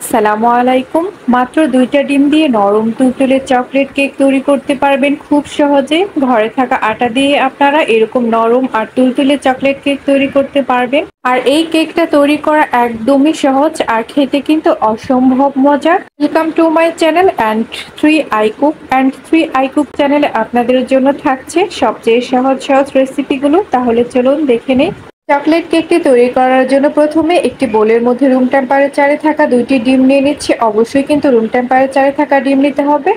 আসসালামু আলাইকুম। মাত্র ২ টা ডিম দিয়ে নরম তুলতুলে চকলেট কেক তৈরি করতে পারবেন খুব সহজে। ঘরে থাকা আটা দিয়ে আপনারা এরকম নরম আর তুলতুলে চকলেট কেক তৈরি করতে পারবেন। আর এই কেকটা তৈরি করা একদমই সহজ আর খেতে কিন্তু অসম্ভব মজার। Welcome to my channel and 3 I cook. And 3 I cook চ্যানেলে আপনাদের জন্য থাকছে সবচেয়ে সহজ সহজ রেসিপিগুলো। তাহলে চলুন দেখে নেই। চকলেট কেকটি তৈরি করার জন্য প্রথমে একটি বোলের মধ্যে রুম টেম্পারেচারে থাকা ২টি ডিম নিয়ে নিচ্ছি। অবশ্যই কিন্তু রুম টেম্পারেচারে থাকা ডিম নিতে হবে।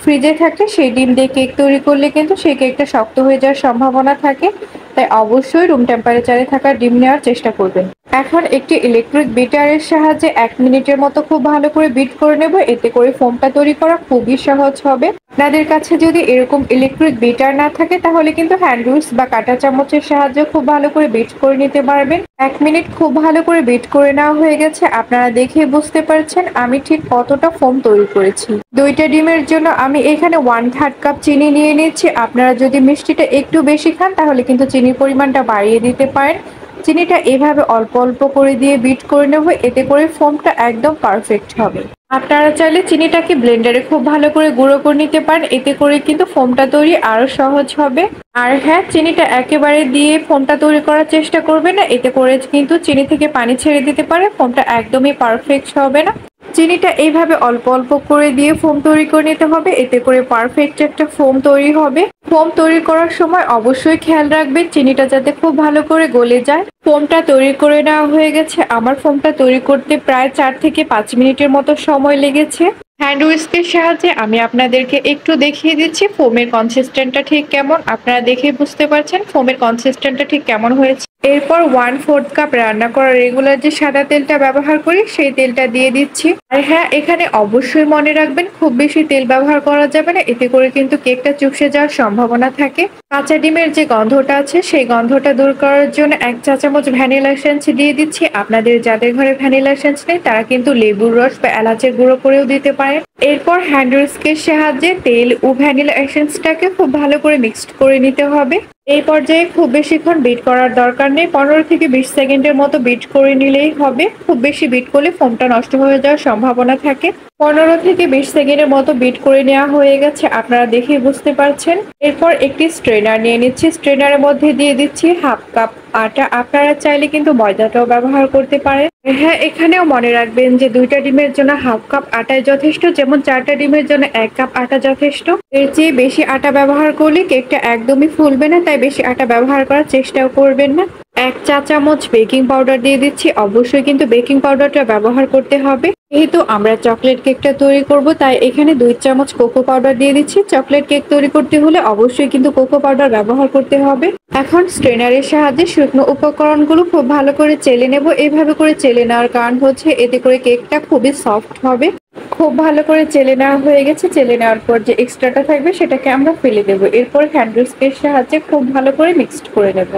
ফ্রিজে থাকলে সেই ডিম দিয়ে কেক তৈরি করলে কিন্তু সেই কেকটা শক্ত হয়ে যাওয়ার সম্ভাবনা থাকে। তাই অবশ্যই রুম টেম্পারেচারে থাকা ডিম নেওয়ার চেষ্টা করবেন। এখন একটি ইলেকট্রিক বিটারের সাহায্যে ১ মিনিটের মতো খুব ভালো করে বিট করে নেব। এতে করে ফোমটা তৈরি করা খুবই সহজ হবে। আপনাদের কাছে যদি এরকম ইলেকট্রিক বিটার না থাকে তাহলে কিন্তু হ্যান্ড উইক্স বা কাঁটা চামচের সাহায্যে খুব ভালো করে বিট করে নিতে পারবেন। ১ মিনিট খুব ভালো করে বিট করে নেওয়া হয়ে গেছে। আপনারা দেখে বুঝতে পারছেন আমি ঠিক কতটা ফোম তৈরি করেছি। ২ টা ডিমের জন্য আমি এখানে 1/3 কাপ চিনি নিয়ে নিচ্ছি। আপনারা যদি মিষ্টিটা একটু বেশি খান তাহলে কিন্তু চিনির পরিমাণটা বাড়িয়ে দিতে পারেন। চিনিটা এভাবে অল্প অল্প করে দিয়ে বিট করে নেব। এতে করে ফোমটা একদম পারফেক্ট হবে। আপনারা চাইলে চিনিটাকে ব্লেন্ডারে খুব ভালো করে গুঁড়ো করে নিতে পারেন। এতে করে কিন্তু ফোমটা তৈরি আরো সহজ হবে। আর হ্যাঁ, চিনিটা একেবারে দিয়ে ফোমটা তৈরি করার চেষ্টা করবেন না। এতে করে কিন্তু চিনি থেকে পানি ছেড়ে দিতে পারে। ফোমটা একদমই পারফেক্ট হবে না। চিনিটা এইভাবে অল্প অল্প করে দিয়ে ফোম তৈরি করে নিতে হবে। এতে করে পারফেক্ট একটা ফোম তৈরি হবে। ফোম তৈরি করার সময় অবশ্যই খেয়াল রাখবেন চিনিটা যাতে খুব ভালো করে গলে যায়। ফোমটা তৈরি করে নেওয়া হয়ে গেছে। আমার ফোমটা তৈরি করতে প্রায় ৪ থেকে ৫ মিনিটের মতো সময় লেগেছে। হ্যান্ড উইস্কের সাহায্যে আমি আপনাদেরকে একটু দেখিয়ে দিচ্ছি ফোমের কনসিস্টেন্টটা ঠিক কেমন। আপনারা দেখে বুঝতে পারছেন ফোমের কনসিস্টেন্টটা ঠিক কেমন হয়েছে। এরপর 1/4 কাপ রান্না করা রেগুলার যে সাদা তেলটা ব্যবহার করি সেই তেলটা দিয়ে দিচ্ছি। আর হ্যাঁ, এখানে অবশ্যই মনে রাখবেন খুব বেশি তেল ব্যবহার করা যাবে না। এতে করে কিন্তু কেকটা চুপসে যাওয়ার সম্ভাবনা থাকে। কাঁচা ডিমের যে গন্ধটা আছে সেই গন্ধটা দূর করার জন্য ১ চা চামচ ভ্যানিলা এসেন্স দিয়ে দিচ্ছি। আপনাদের যাদের ঘরে ভ্যানিলা এসেন্স নেই তারা কিন্তু লেবুর রস বা এলাচের গুঁড়ো করেও দিতে পারেন। এরপর হ্যান্ড উইস্কের সাহায্যে তেল ও ভ্যানিলা এসেন্সটাকে খুব ভালো করে মিক্সড করে নিতে হবে। এই পর্যায়ে খুব বেশিক্ষণ বিট করার দরকার নেই। ১৫ থেকে ২০ সেকেন্ডের মতো বিট করে নিলেই হবে। খুব বেশি বিট করলে ফোমটা নষ্ট হয়ে যাওয়ার সম্ভাবনা থাকে। ১৫ থেকে ২০ সেকেন্ডের মতো বিট করে নেওয়া হয়ে গেছে। আপনারা দেখেই বুঝতে পারছেন। এরপর একটি স্ট্রেনার নিয়ে নিচ্ছি। স্ট্রেনারের মধ্যে দিয়ে দিচ্ছি 1/2 কাপ আটা। আপনারা চাইলে কিন্তু ময়দাটাও ব্যবহার করতে পারেন। হ্যাঁ, এখানেও মনে রাখবেন যে ২ টা ডিমের জন্য 1/2 কাপ আটাই যথেষ্ট। যেমন ৪ টা ডিমের জন্য ১ কাপ আটা যথেষ্ট। এর চেয়ে বেশি আটা ব্যবহার করলে কেকটা একদমই ফুলবে না। তাই বেশি আটা ব্যবহার করার চেষ্টাও করবেন না। ১ চা চামচ বেকিং পাউডার দিয়ে দিচ্ছি। অবশ্যই কিন্তু বেকিং পাউডারটা ব্যবহার করতে হবে। যেহেতু আমরা চকলেট কেকটা তৈরি করব তাই এখানে ২ চামচ কোকো পাউডার দিয়ে দিচ্ছি। চকলেট কেক তৈরি করতে হলে অবশ্যই কিন্তু কোকো পাউডার ব্যবহার করতে হবে। এখন স্ট্রেনারের সাহায্যে শুকনো উপকরণগুলো খুব ভালো করে চেলে নেব। এভাবে করে চেলে নেওয়ার কারণ হচ্ছে এতে করে কেকটা খুবই সফট হবে। খুব ভালো করে চেলে নেওয়া হয়ে গেছে। চেলে নেওয়ার পর যে এক্সট্রাটা থাকবে সেটাকে আমরা ফেলে দেব। এরপর হ্যান্ড উইস্কের সাহায্যে খুব ভালো করে মিক্সড করে নেব।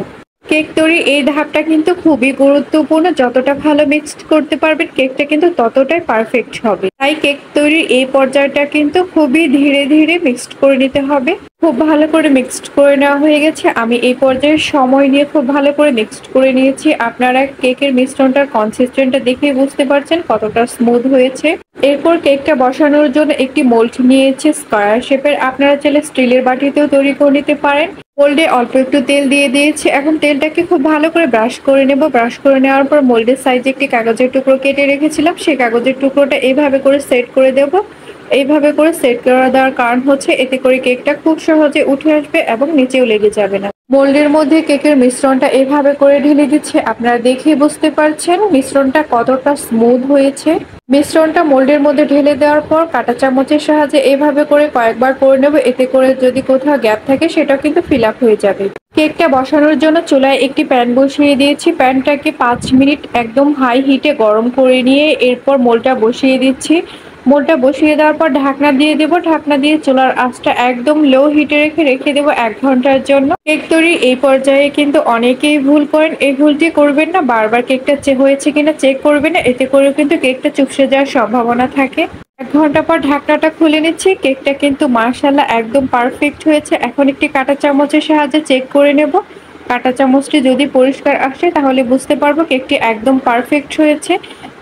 কেক তৈরির এই ধাপটা কিন্তু খুবই গুরুত্বপূর্ণ। যতটা ভালো মিক্সড করতে পারবেন কেকটা কিন্তু ততটাই পারফেক্ট হবে। তাই কেক তৈরির এই পর্যায়টা কিন্তু খুবই ধীরে ধীরে মিক্সড করে নিতে হবে। খুব ভালো করে মিক্সড করে নেওয়া হয়ে গেছে। আমি এই পর্যায়ে সময় নিয়ে খুব ভালো করে মিক্সড করে নিয়েছি। আপনারা কেকের মিশ্রণটার কনসিস্টেন্টটা দেখে বুঝতে পারছেন কতটা স্মুথ হয়েছে। এরপর কেকটা বসানোর জন্য একটি মোল্ড নিয়েছি স্কয়ার শেপের। আপনারা চাইলে স্টিলের বাটিতেও তৈরি করে নিতে পারেন। মোল্ডে অল্প একটু তেল দিয়ে দিয়েছি। এখন তেলটাকে খুব ভালো করে ব্রাশ করে নেব। ব্রাশ করে নেওয়ার পর মোল্ডের সাইজে একটি কাগজের টুকরো কেটে রেখেছিলাম সেই কাগজের টুকরোটা এইভাবে করে সেট করে দেব। এইভাবে করে সেট করে দেওয়ার কারণ হচ্ছে এতে করে কেকটা খুব সহজে উঠে আসবে এবং নিচেও লেগে যাবে না। মোল্ডের মধ্যে কেকের মিশ্রণটা এভাবে করে ঢেলে দিচ্ছে। আপনারা দেখেই বুঝতে পারছেন মিশ্রণটা কতটা স্মুথ হয়েছে। মিশ্রণটা মোল্ডের মধ্যে ঢেলে দেওয়ার পর কাঁটা চামচের সাহায্যে এভাবে করে কয়েকবার করে নেব। এতে করে যদি কোথাও গ্যাপ থাকে সেটাও কিন্তু ফিল আপ হয়ে যাবে। কেকটা বসানোর জন্য চুলায় একটি প্যান বসিয়ে দিয়েছি। প্যানটাকে ৫ মিনিট একদম হাই হিটে গরম করে নিয়ে এরপর মোল্ডটা বসিয়ে দিচ্ছি। মোল্ডটা বসিয়ে দেওয়ার পর ঢাকনা দিয়ে দেব। ঢাকনা দিয়ে চুলার আঁচটা একদম লো হিটে রেখে দেব ১ ঘন্টার জন্য। কেক তৈরির এই পর্যায়ে কিন্তু অনেকেই ভুল করেন। এই ভুলটি করবেন না। বারবার কেকটা হয়েছে কিনা চেক করবেন না। এতে করে কিন্তু কেকটা চুপসে যাওয়ার সম্ভাবনা থাকে। ১ ঘন্টা পর ঢাকনাটা খুলে নিচ্ছি। কেকটা কিন্তু মাশাআল্লাহ একদম পারফেক্ট হয়েছে। এখন একটি কাঁটা চামচের সাহায্যে চেক করে নেব। কাঁটা চামচটি যদি পরিষ্কার আসে তাহলে বুঝতে পারবো কেকটি একদম পারফেক্ট হয়েছে।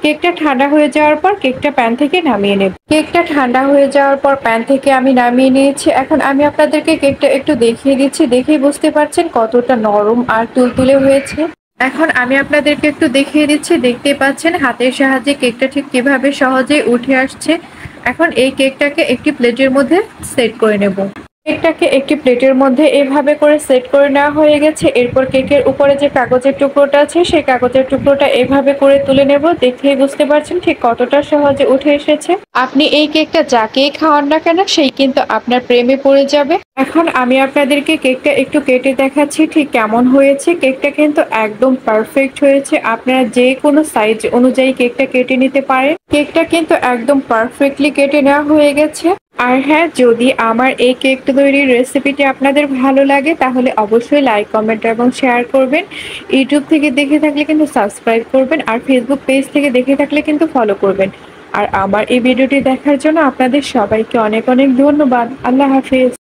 কেকটা ঠান্ডা হয়ে যাওয়ার পর কেকটা প্যান থেকে নামিয়ে নেব। কেকটা ঠান্ডা হয়ে যাওয়ার পর প্যান থেকে আমি নামিয়ে নিয়েছি। এখন আমি আপনাদেরকে কেকটা একটু দেখিয়ে দিচ্ছি। দেখেই বুঝতে পারছেন কতটা নরম আর তুলতুলে হয়েছে। এখন আমি আপনাদেরকে একটু দেখিয়ে দিচ্ছি। দেখতেই পাচ্ছেন হাতের সাহায্যে কেকটা ঠিক কিভাবে সহজেই উঠে আসছে। এখন এই কেকটাকে একটি প্লেটের মধ্যে সেট করে নেব। কেকটাকে একটি প্লেটের মধ্যে এভাবে করে সেট করে নেওয়া হয়ে গেছে। এরপর কেকের উপরে যে কাগজের টুকরোটা আছে সেই কাগজের টুকরোটা এভাবে করে তুলে নেব। দেখেই বুঝতে পারছেন ঠিক কতটা সহজে উঠে এসেছে। আপনি এই কেকটা যাকেই খাওয়ান না কেন সেই কিন্তু আপনার প্রেমে পড়ে যাবে। এখন আমি আপনাদেরকে কেকটা একটু কেটে দেখাচ্ছি ঠিক কেমন হয়েছে। কেকটা কিন্তু একদম পারফেক্ট হয়েছে। আপনারা যে কোনো সাইজ অনুযায়ী কেকটা কেটে নিতে পারেন। কেকটা কিন্তু একদম পারফেক্টলি কেটে নেওয়া হয়ে গেছে। আর হ্যাঁ, যদি আমার এই কেক তৈরির রেসিপিটি আপনাদের ভালো লাগে তাহলে অবশ্যই লাইক, কমেন্ট এবং শেয়ার করবেন। ইউটিউব থেকে দেখে থাকলে কিন্তু সাবস্ক্রাইব করবেন আর ফেসবুক পেজ থেকে দেখে থাকলে কিন্তু ফলো করবেন। আর আমার এই ভিডিওটি দেখার জন্য আপনাদের সবাইকে অনেক অনেক ধন্যবাদ। আল্লাহ হাফেজ।